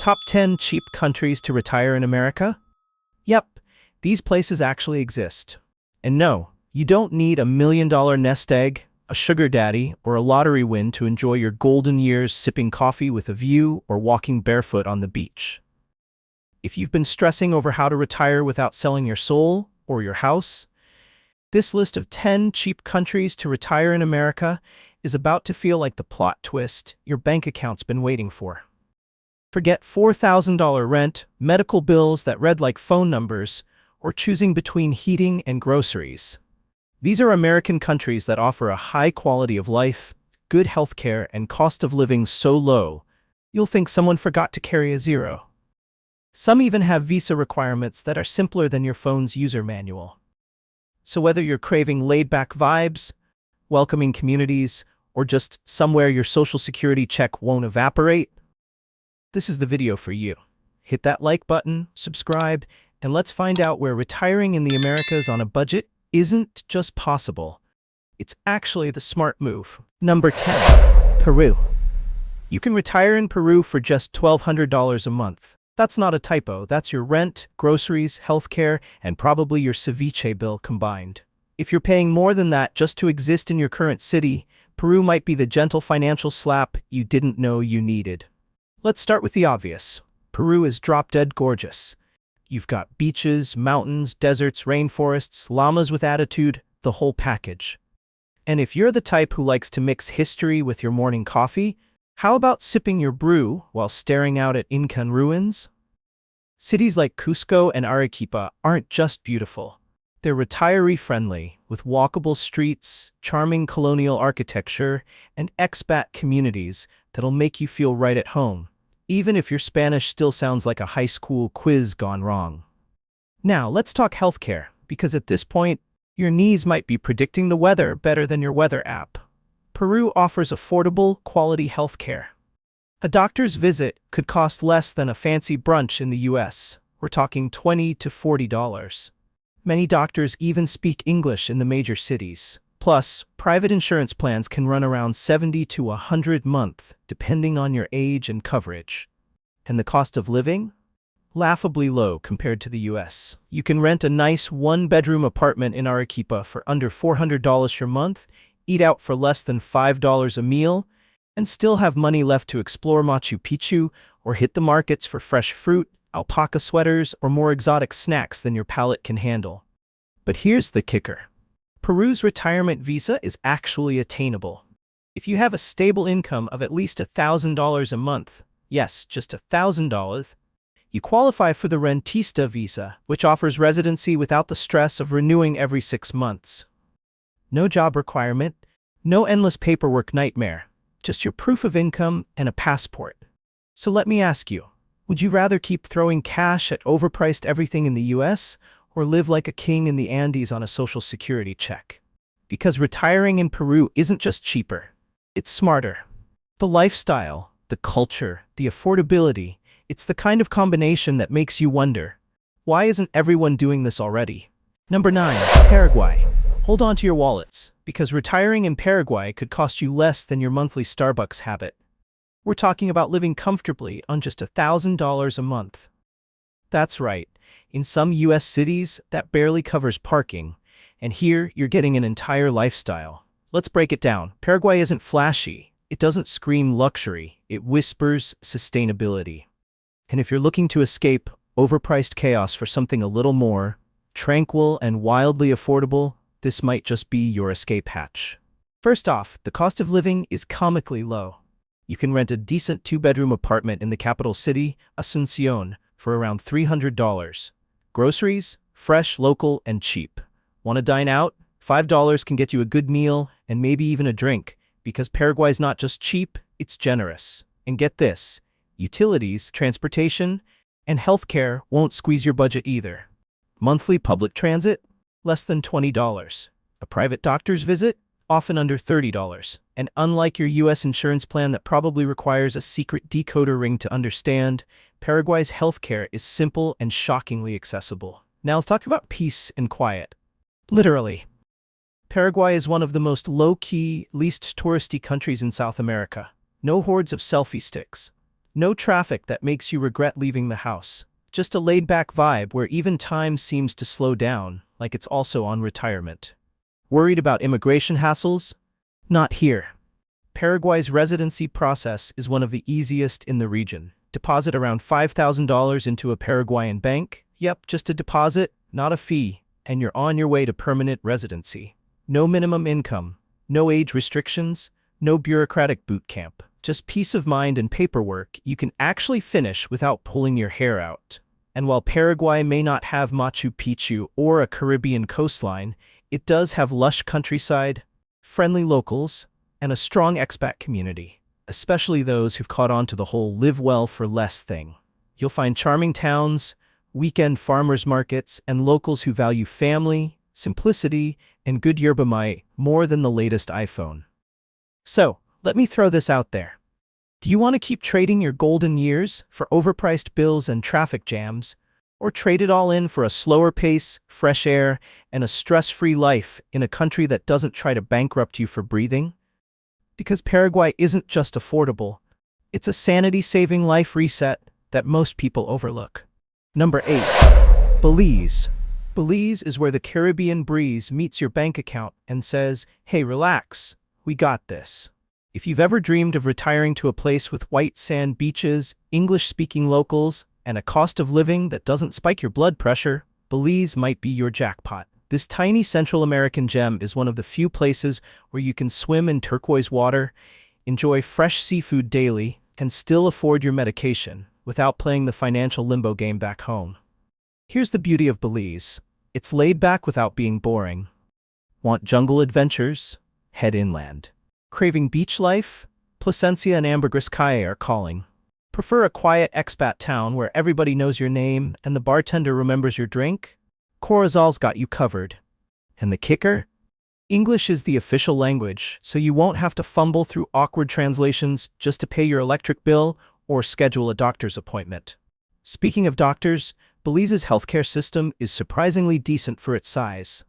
Top 10 cheap countries to retire in America? Yep, these places actually exist. And no, you don't need $1 million nest egg, a sugar daddy, or a lottery win to enjoy your golden years sipping coffee with a view or walking barefoot on the beach. If you've been stressing over how to retire without selling your soul or your house, this list of 10 cheap countries to retire in America is about to feel like the plot twist your bank account's been waiting for. Forget $4,000 rent, medical bills that read like phone numbers, or choosing between heating and groceries. These are American countries that offer a high quality of life, good healthcare, and cost of living so low, you'll think someone forgot to carry a zero. Some even have visa requirements that are simpler than your phone's user manual. So whether you're craving laid-back vibes, welcoming communities, or just somewhere your social security check won't evaporate, this is the video for you. Hit that like button, subscribe, and let's find out where retiring in the Americas on a budget isn't just possible. It's actually the smart move. Number 10. Peru. You can retire in Peru for just $1,200 a month. That's not a typo. That's your rent, groceries, healthcare, and probably your ceviche bill combined. If you're paying more than that just to exist in your current city, Peru might be the gentle financial slap you didn't know you needed. Let's start with the obvious. Peru is drop-dead gorgeous. You've got beaches, mountains, deserts, rainforests, llamas with attitude, the whole package. And if you're the type who likes to mix history with your morning coffee, how about sipping your brew while staring out at Incan ruins? Cities like Cusco and Arequipa aren't just beautiful. They're retiree-friendly, with walkable streets, charming colonial architecture, and expat communities that'll make you feel right at home, even if your Spanish still sounds like a high school quiz gone wrong. Now, let's talk healthcare, because at this point, your knees might be predicting the weather better than your weather app. Peru offers affordable, quality healthcare. A doctor's visit could cost less than a fancy brunch in the US. We're talking $20 to $40. Many doctors even speak English in the major cities. Plus, private insurance plans can run around $70 to $100 a month, depending on your age and coverage. And the cost of living? Laughably low compared to the US. You can rent a nice one-bedroom apartment in Arequipa for under $400 per month, eat out for less than $5 a meal, and still have money left to explore Machu Picchu or hit the markets for fresh fruit, alpaca sweaters, or more exotic snacks than your palate can handle. But here's the kicker. Peru's retirement visa is actually attainable. If you have a stable income of at least $1,000 a month, yes, just $1,000, you qualify for the rentista visa, which offers residency without the stress of renewing every 6 months. No job requirement, no endless paperwork nightmare, just your proof of income and a passport. So let me ask you, would you rather keep throwing cash at overpriced everything in the US, or live like a king in the Andes on a social security check? Because retiring in Peru isn't just cheaper, it's smarter. The lifestyle, the culture, the affordability, it's the kind of combination that makes you wonder, why isn't everyone doing this already? Number 9. Paraguay. Hold on to your wallets, because retiring in Paraguay could cost you less than your monthly Starbucks habit. We're talking about living comfortably on just $1,000 a month. That's right. In some US cities, that barely covers parking, and here you're getting an entire lifestyle. Let's break it down. Paraguay isn't flashy. It doesn't scream luxury. It whispers sustainability. And if you're looking to escape overpriced chaos for something a little more tranquil and wildly affordable, this might just be your escape hatch. First off, the cost of living is comically low. You can rent a decent 2-bedroom apartment in the capital city, Asunción, for around $300. Groceries, fresh, local, and cheap. Want to dine out? $5 can get you a good meal and maybe even a drink, because Paraguay's not just cheap, it's generous. And get this, utilities, transportation, and healthcare won't squeeze your budget either. Monthly public transit? Less than $20. A private doctor's visit? Often under $30. And unlike your US insurance plan that probably requires a secret decoder ring to understand, Paraguay's healthcare is simple and shockingly accessible. Now let's talk about peace and quiet. Literally. Paraguay is one of the most low-key, least touristy countries in South America. No hordes of selfie sticks. No traffic that makes you regret leaving the house. Just a laid-back vibe where even time seems to slow down, like it's also on retirement. Worried about immigration hassles? Not here. Paraguay's residency process is one of the easiest in the region. Deposit around $5,000 into a Paraguayan bank. Yep, just a deposit, not a fee, and you're on your way to permanent residency. No minimum income, no age restrictions, no bureaucratic boot camp. Just peace of mind and paperwork you can actually finish without pulling your hair out. And while Paraguay may not have Machu Picchu or a Caribbean coastline, it does have lush countryside, friendly locals, and a strong expat community, especially those who've caught on to the whole live well for less thing. You'll find charming towns, weekend farmers markets, and locals who value family, simplicity, and good yerba mate more than the latest iPhone. So, let me throw this out there. Do you want to keep trading your golden years for overpriced bills and traffic jams, or trade it all in for a slower pace, fresh air, and a stress-free life in a country that doesn't try to bankrupt you for breathing? Because Paraguay isn't just affordable, it's a sanity-saving life reset that most people overlook. Number 8. Belize. Belize is where the Caribbean breeze meets your bank account and says, "Hey, relax, we got this." If you've ever dreamed of retiring to a place with white sand beaches, English-speaking locals, and a cost of living that doesn't spike your blood pressure, Belize might be your jackpot. This tiny Central American gem is one of the few places where you can swim in turquoise water, enjoy fresh seafood daily, and still afford your medication without playing the financial limbo game back home. Here's the beauty of Belize. It's laid back without being boring. Want jungle adventures? Head inland. Craving beach life? Placencia and Ambergris Caye are calling. Prefer a quiet expat town where everybody knows your name and the bartender remembers your drink? Corozal's got you covered. And the kicker? English is the official language, so you won't have to fumble through awkward translations just to pay your electric bill or schedule a doctor's appointment. Speaking of doctors, Belize's healthcare system is surprisingly decent for its size.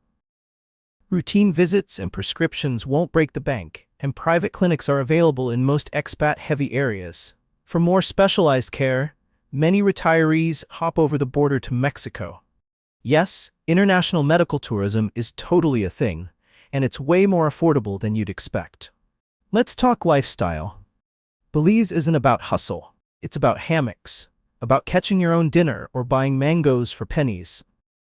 Routine visits and prescriptions won't break the bank, and private clinics are available in most expat-heavy areas. For more specialized care, many retirees hop over the border to Mexico. Yes, international medical tourism is totally a thing, and it's way more affordable than you'd expect. Let's talk lifestyle. Belize isn't about hustle. It's about hammocks, about catching your own dinner or buying mangoes for pennies.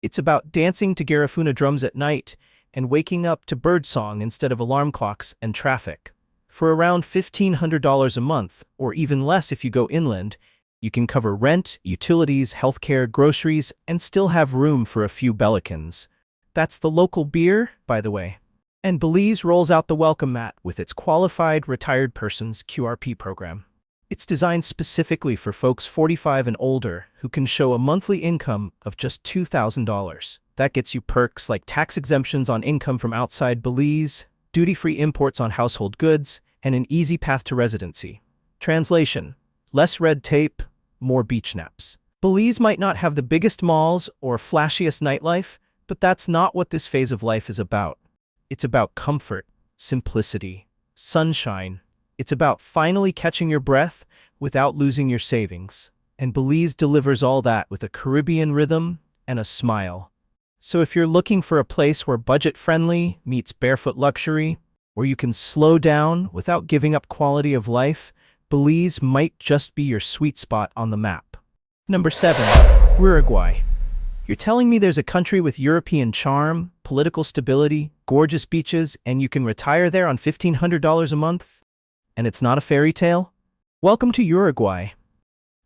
It's about dancing to Garifuna drums at night and waking up to birdsong instead of alarm clocks and traffic. For around $1,500 a month, or even less if you go inland, you can cover rent, utilities, healthcare, groceries, and still have room for a few Belicans. That's the local beer, by the way. And Belize rolls out the welcome mat with its Qualified Retired Persons QRP program. It's designed specifically for folks 45 and older who can show a monthly income of just $2,000. That gets you perks like tax exemptions on income from outside Belize, duty-free imports on household goods, and an easy path to residency. Translation: less red tape, more beach naps. Belize might not have the biggest malls or flashiest nightlife, but that's not what this phase of life is about. It's about comfort, simplicity, sunshine. It's about finally catching your breath without losing your savings. And Belize delivers all that with a Caribbean rhythm and a smile. So if you're looking for a place where budget-friendly meets barefoot luxury, where you can slow down without giving up quality of life, Belize might just be your sweet spot on the map. Number 7. Uruguay. You're telling me there's a country with European charm, political stability, gorgeous beaches, and you can retire there on $1,500 a month? And it's not a fairy tale? Welcome to Uruguay.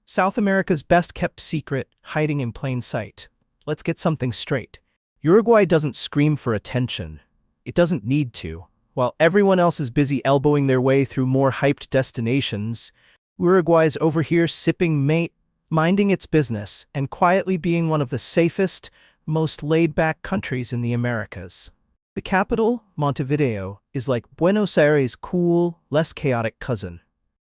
South America's best-kept secret, hiding in plain sight. Let's get something straight. Uruguay doesn't scream for attention. It doesn't need to. While everyone else is busy elbowing their way through more hyped destinations, Uruguay's over here sipping mate, minding its business, and quietly being one of the safest, most laid-back countries in the Americas. The capital, Montevideo, is like Buenos Aires' cool, less chaotic cousin.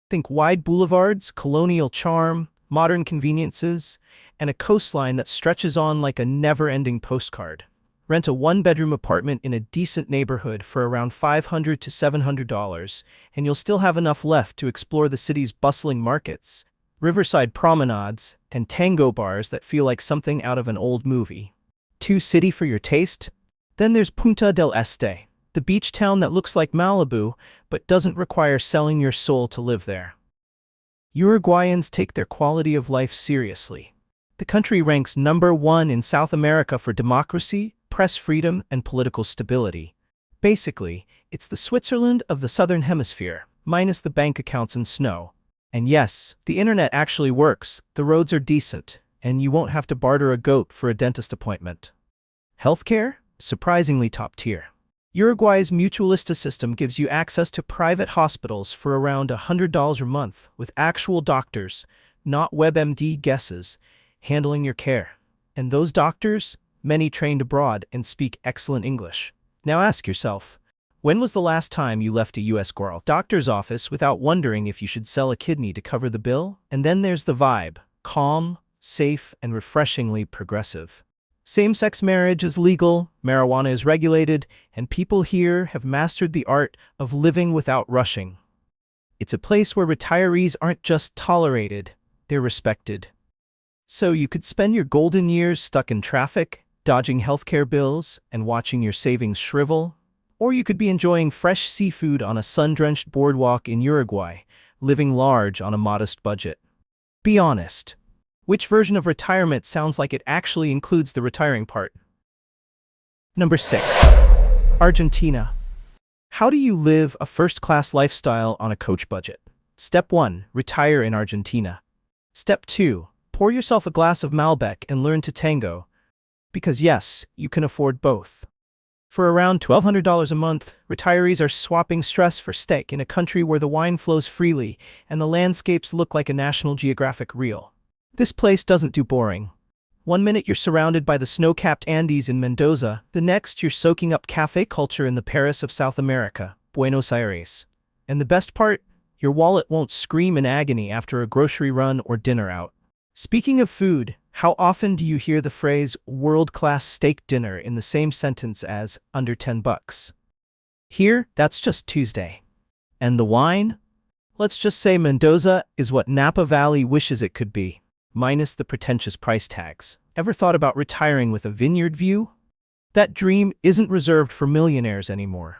Think wide boulevards, colonial charm, modern conveniences, and a coastline that stretches on like a never-ending postcard. Rent a one-bedroom apartment in a decent neighborhood for around $500 to $700, and you'll still have enough left to explore the city's bustling markets, riverside promenades, and tango bars that feel like something out of an old movie. Too city for your taste? Then there's Punta del Este, the beach town that looks like Malibu but doesn't require selling your soul to live there. Uruguayans take their quality of life seriously. The country ranks #1 in South America for democracy, press freedom, and political stability. Basically, it's the Switzerland of the Southern Hemisphere, minus the bank accounts and snow. And yes, the internet actually works, the roads are decent, and you won't have to barter a goat for a dentist appointment. Healthcare? Surprisingly top tier. Uruguay's mutualista system gives you access to private hospitals for around $100 a month, with actual doctors, not WebMD guesses, handling your care. And those doctors, many trained abroad and speak excellent English. Now ask yourself, when was the last time you left a US doctor's office without wondering if you should sell a kidney to cover the bill? And then there's the vibe, calm, safe, and refreshingly progressive. Same-sex marriage is legal, marijuana is regulated, and people here have mastered the art of living without rushing. It's a place where retirees aren't just tolerated, they're respected. So you could spend your golden years stuck in traffic, dodging healthcare bills, and watching your savings shrivel. Or you could be enjoying fresh seafood on a sun-drenched boardwalk in Uruguay, living large on a modest budget. Be honest. Which version of retirement sounds like it actually includes the retiring part? Number 6. Argentina. How do you live a first-class lifestyle on a coach budget? Step 1. Retire in Argentina. Step 2. Pour yourself a glass of Malbec and learn to tango. Because yes, you can afford both. For around $1,200 a month, retirees are swapping stress for steak in a country where the wine flows freely and the landscapes look like a National Geographic reel. This place doesn't do boring. One minute you're surrounded by the snow-capped Andes in Mendoza, the next you're soaking up cafe culture in the Paris of South America, Buenos Aires. And the best part? Your wallet won't scream in agony after a grocery run or dinner out. Speaking of food, how often do you hear the phrase world-class steak dinner in the same sentence as under $10? Here, that's just Tuesday. And the wine? Let's just say Mendoza is what Napa Valley wishes it could be, minus the pretentious price tags. Ever thought about retiring with a vineyard view? That dream isn't reserved for millionaires anymore.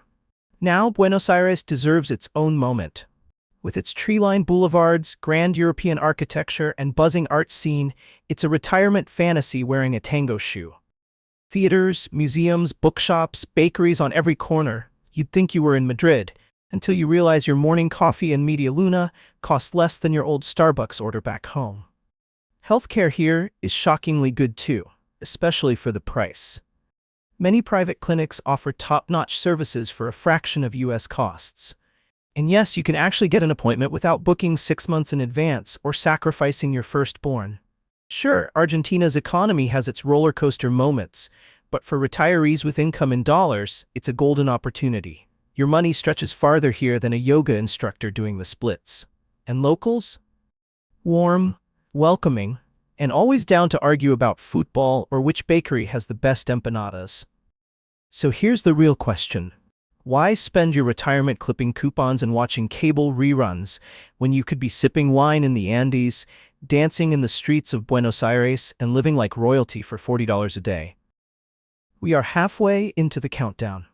Now, Buenos Aires deserves its own moment. With its tree-lined boulevards, grand European architecture, and buzzing art scene, it's a retirement fantasy wearing a tango shoe. Theaters, museums, bookshops, bakeries on every corner. You'd think you were in Madrid, until you realize your morning coffee and media luna costs less than your old Starbucks order back home. Healthcare here is shockingly good too, especially for the price. Many private clinics offer top-notch services for a fraction of US costs. And yes, you can actually get an appointment without booking 6 months in advance or sacrificing your firstborn. Sure, Argentina's economy has its roller coaster moments, but for retirees with income in dollars, it's a golden opportunity. Your money stretches farther here than a yoga instructor doing the splits. And locals? Warm, welcoming, and always down to argue about football or which bakery has the best empanadas. So here's the real question. Why spend your retirement clipping coupons and watching cable reruns when you could be sipping wine in the Andes, dancing in the streets of Buenos Aires, and living like royalty for $40 a day? We are halfway into the countdown.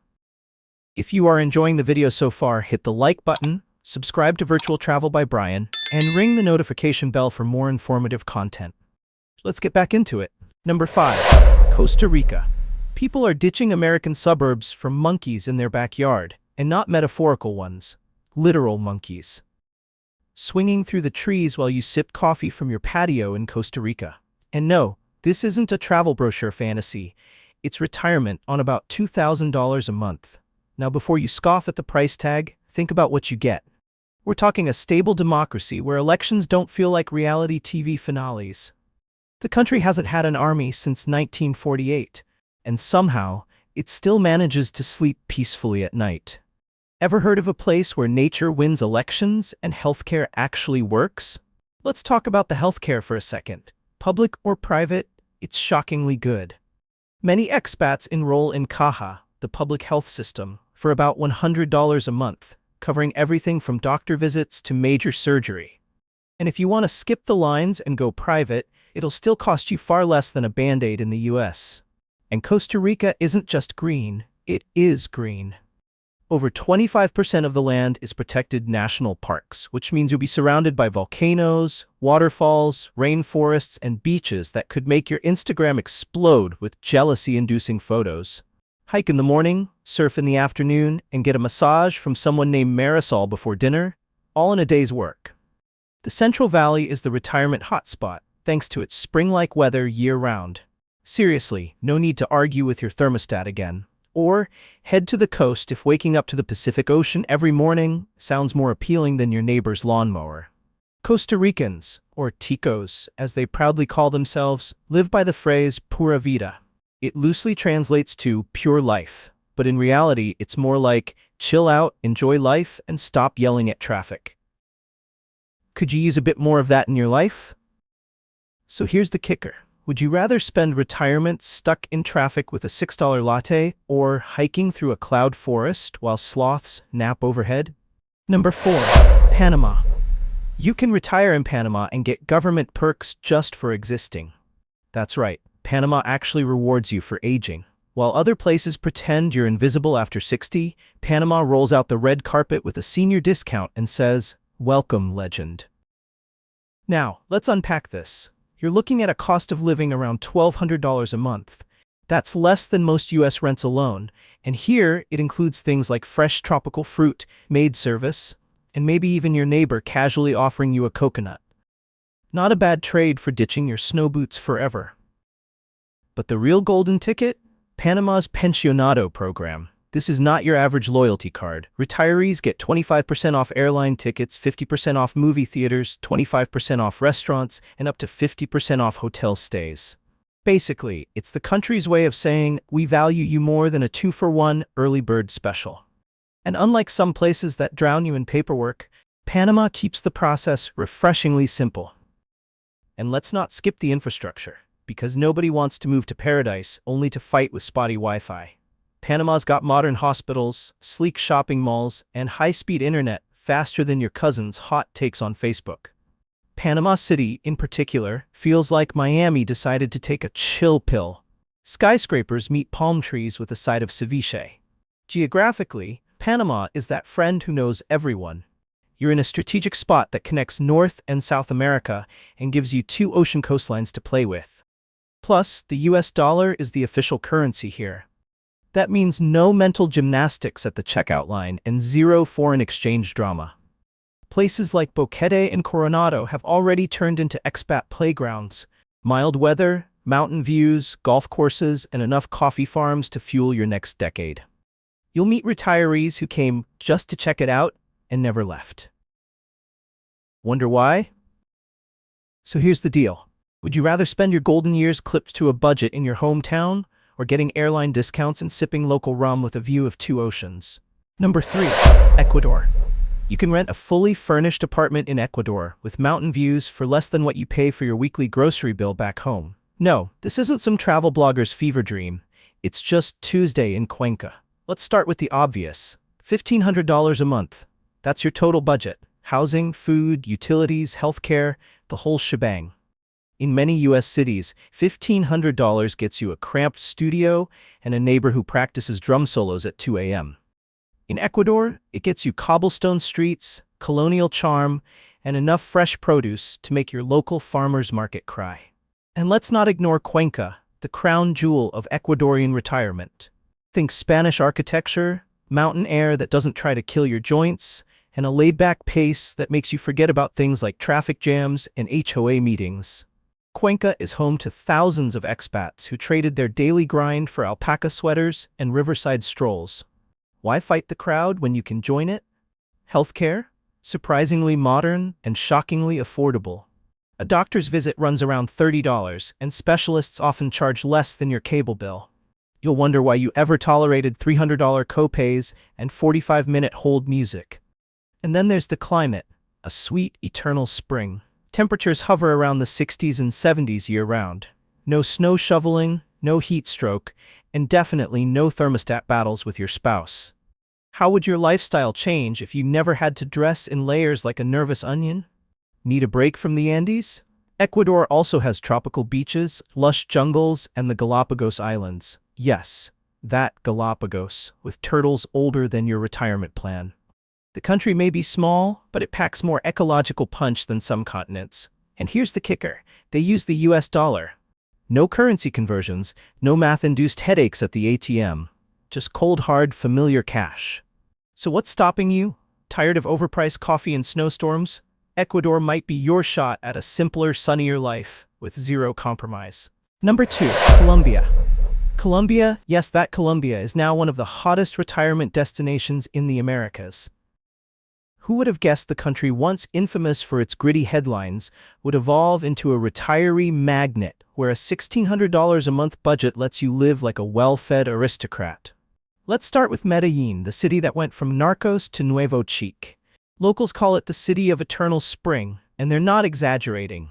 If you are enjoying the video so far, hit the like button, subscribe to Virtual Travel by Brian, and ring the notification bell for more informative content. Let's get back into it. Number 5. Costa Rica. People are ditching American suburbs for monkeys in their backyard, and not metaphorical ones, literal monkeys. Swinging through the trees while you sip coffee from your patio in Costa Rica. And no, this isn't a travel brochure fantasy. It's retirement on about $2,000 a month. Now before you scoff at the price tag, think about what you get. We're talking a stable democracy where elections don't feel like reality TV finales. The country hasn't had an army since 1948. And somehow, it still manages to sleep peacefully at night. Ever heard of a place where nature wins elections and healthcare actually works? Let's talk about the healthcare for a second. Public or private, it's shockingly good. Many expats enroll in Caja, the public health system, for about $100 a month, covering everything from doctor visits to major surgery. And if you want to skip the lines and go private, it'll still cost you far less than a Band-Aid in the US. And Costa Rica isn't just green, it is green. Over 25% of the land is protected national parks, which means you'll be surrounded by volcanoes, waterfalls, rainforests, and beaches that could make your Instagram explode with jealousy-inducing photos. Hike in the morning, surf in the afternoon, and get a massage from someone named Marisol before dinner, all in a day's work. The Central Valley is the retirement hotspot, thanks to its spring-like weather year-round. Seriously, no need to argue with your thermostat again. Or head to the coast if waking up to the Pacific Ocean every morning sounds more appealing than your neighbor's lawnmower. Costa Ricans, or Ticos, as they proudly call themselves, live by the phrase pura vida. It loosely translates to pure life, but in reality it's more like chill out, enjoy life, and stop yelling at traffic. Could you use a bit more of that in your life? So here's the kicker. Would you rather spend retirement stuck in traffic with a $6 latte or hiking through a cloud forest while sloths nap overhead? Number 4. Panama. You can retire in Panama and get government perks just for existing. That's right, Panama actually rewards you for aging. While other places pretend you're invisible after 60, Panama rolls out the red carpet with a senior discount and says, "Welcome, legend." Now, let's unpack this. You're looking at a cost of living around $1,200 a month. That's less than most US rents alone, and here it includes things like fresh tropical fruit, maid service, and maybe even your neighbor casually offering you a coconut. Not a bad trade for ditching your snow boots forever. But the real golden ticket? Panama's Pensionado program. This is not your average loyalty card. Retirees get 25% off airline tickets, 50% off movie theaters, 25% off restaurants, and up to 50% off hotel stays. Basically, it's the country's way of saying, we value you more than a 2-for-1 early bird special. And unlike some places that drown you in paperwork, Panama keeps the process refreshingly simple. And let's not skip the infrastructure, because nobody wants to move to paradise only to fight with spotty Wi-Fi. Panama's got modern hospitals, sleek shopping malls, and high-speed internet faster than your cousin's hot takes on Facebook. Panama City, in particular, feels like Miami decided to take a chill pill. Skyscrapers meet palm trees with a side of ceviche. Geographically, Panama is that friend who knows everyone. You're in a strategic spot that connects North and South America and gives you 2 ocean coastlines to play with. Plus, the US dollar is the official currency here. That means no mental gymnastics at the checkout line and 0 foreign exchange drama. Places like Boquete and Coronado have already turned into expat playgrounds. Mild weather, mountain views, golf courses, and enough coffee farms to fuel your next decade. You'll meet retirees who came just to check it out and never left. Wonder why? So here's the deal. Would you rather spend your golden years clipped to a budget in your hometown, or getting airline discounts and sipping local rum with a view of 2 oceans? Number 3. Ecuador. You can rent a fully furnished apartment in Ecuador with mountain views for less than what you pay for your weekly grocery bill back home. No, this isn't some travel blogger's fever dream. It's just Tuesday in Cuenca. Let's start with the obvious. $1,500 a month. That's your total budget. Housing, food, utilities, healthcare, the whole shebang. In many US cities, $1,500 gets you a cramped studio and a neighbor who practices drum solos at 2 a.m. In Ecuador, it gets you cobblestone streets, colonial charm, and enough fresh produce to make your local farmer's market cry. And let's not ignore Cuenca, the crown jewel of Ecuadorian retirement. Think Spanish architecture, mountain air that doesn't try to kill your joints, and a laid-back pace that makes you forget about things like traffic jams and HOA meetings. Cuenca is home to thousands of expats who traded their daily grind for alpaca sweaters and riverside strolls. Why fight the crowd when you can join it? Healthcare? Surprisingly modern and shockingly affordable. A doctor's visit runs around $30, and specialists often charge less than your cable bill. You'll wonder why you ever tolerated $300 copays and 45-minute hold music. And then there's the climate, a sweet, eternal spring. Temperatures hover around the 60s and 70s year-round. No snow shoveling, no heat stroke, and definitely no thermostat battles with your spouse. How would your lifestyle change if you never had to dress in layers like a nervous onion? Need a break from the Andes? Ecuador also has tropical beaches, lush jungles, and the Galapagos Islands. Yes, that Galapagos, with turtles older than your retirement plan. The country may be small, but it packs more ecological punch than some continents. And here's the kicker: they use the US dollar. No currency conversions, no math-induced headaches at the ATM. Just cold, hard, familiar cash. So what's stopping you? Tired of overpriced coffee and snowstorms? Ecuador might be your shot at a simpler, sunnier life with zero compromise. Number 2, Colombia. Colombia, yes, that Colombia is now one of the hottest retirement destinations in the Americas. Who would have guessed the country once infamous for its gritty headlines would evolve into a retiree magnet where a $1,600 a month budget lets you live like a well-fed aristocrat? Let's start with Medellin, the city that went from narcos to nuevo chic. Locals call it the city of eternal spring, and they're not exaggerating.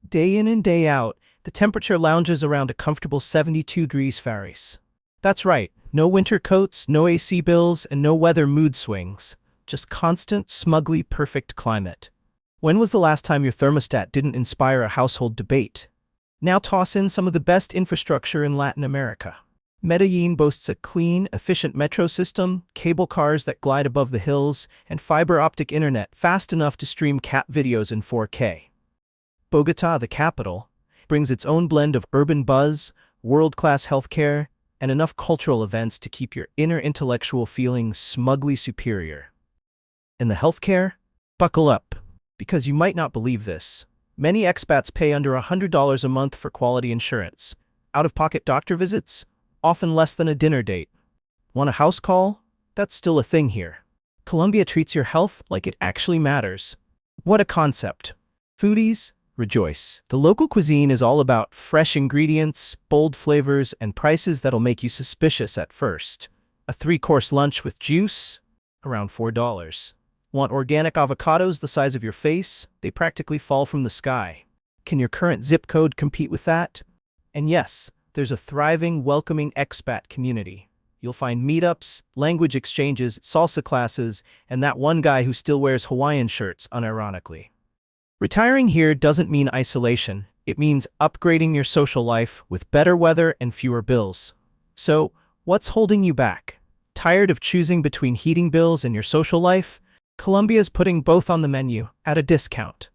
Day in and day out, the temperature lounges around a comfortable 72 degrees Fahrenheit. That's right, no winter coats, no AC bills, and no weather mood swings. Just constant, smugly perfect climate. When was the last time your thermostat didn't inspire a household debate? Now toss in some of the best infrastructure in Latin America. Medellin boasts a clean, efficient metro system, cable cars that glide above the hills, and fiber-optic internet fast enough to stream cat videos in 4K. Bogotá, the capital, brings its own blend of urban buzz, world-class healthcare, and enough cultural events to keep your inner intellectual feeling smugly superior. In the healthcare, buckle up, because you might not believe this. Many expats pay under $100 a month for quality insurance. Out-of-pocket doctor visits? Often less than a dinner date. Want a house call? That's still a thing here. Colombia treats your health like it actually matters. What a concept. Foodies, rejoice. The local cuisine is all about fresh ingredients, bold flavors, and prices that'll make you suspicious at first. A 3-course lunch with juice? Around $4. Want organic avocados the size of your face? They practically fall from the sky. Can your current zip code compete with that? And yes, there's a thriving, welcoming expat community. You'll find meetups, language exchanges, salsa classes, and that one guy who still wears Hawaiian shirts unironically. Retiring here doesn't mean isolation. It means upgrading your social life with better weather and fewer bills. So, what's holding you back? Tired of choosing between heating bills and your social life? Colombia's putting both on the menu at a discount.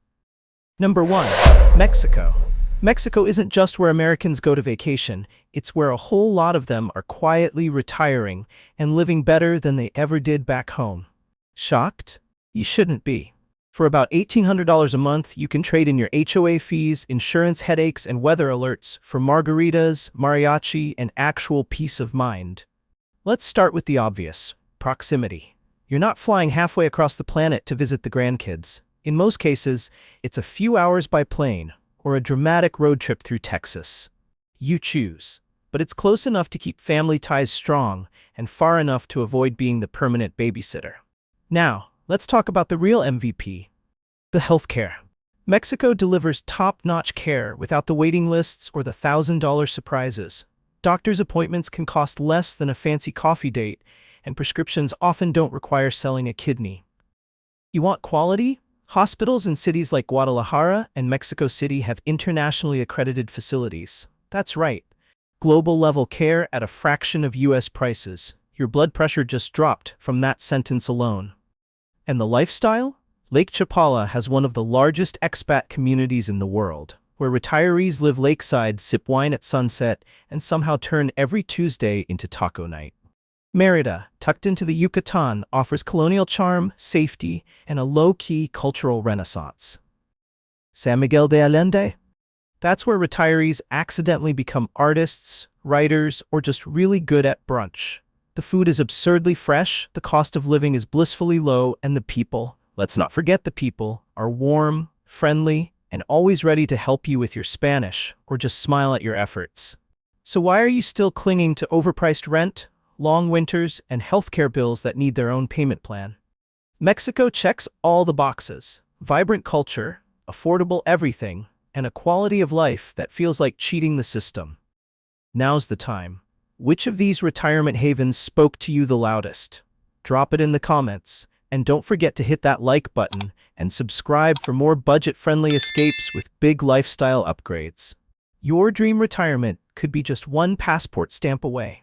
Number 1, Mexico. Mexico isn't just where Americans go to vacation, it's where a whole lot of them are quietly retiring and living better than they ever did back home. Shocked? You shouldn't be. For about $1,800 a month, you can trade in your HOA fees, insurance headaches, and weather alerts for margaritas, mariachi, and actual peace of mind. Let's start with the obvious: proximity. You're not flying halfway across the planet to visit the grandkids. In most cases, it's a few hours by plane, or a dramatic road trip through Texas. You choose. But it's close enough to keep family ties strong, and far enough to avoid being the permanent babysitter. Now, let's talk about the real MVP: the healthcare. Mexico delivers top-notch care without the waiting lists or the $1,000 surprises. Doctor's appointments can cost less than a fancy coffee date, and prescriptions often don't require selling a kidney. You want quality? Hospitals in cities like Guadalajara and Mexico City have internationally accredited facilities. That's right. Global-level care at a fraction of US prices. Your blood pressure just dropped from that sentence alone. And the lifestyle? Lake Chapala has one of the largest expat communities in the world, where retirees live lakeside, sip wine at sunset, and somehow turn every Tuesday into taco night. Mérida, tucked into the Yucatan, offers colonial charm, safety, and a low-key cultural renaissance. San Miguel de Allende? That's where retirees accidentally become artists, writers, or just really good at brunch. The food is absurdly fresh, the cost of living is blissfully low, and the people, let's not forget the people, are warm, friendly, and always ready to help you with your Spanish, or just smile at your efforts. So why are you still clinging to overpriced rent, long winters, and healthcare bills that need their own payment plan? Mexico checks all the boxes: vibrant culture, affordable everything, and a quality of life that feels like cheating the system. Now's the time. Which of these retirement havens spoke to you the loudest? Drop it in the comments. And don't forget to hit that like button and subscribe for more budget-friendly escapes with big lifestyle upgrades. Your dream retirement could be just one passport stamp away.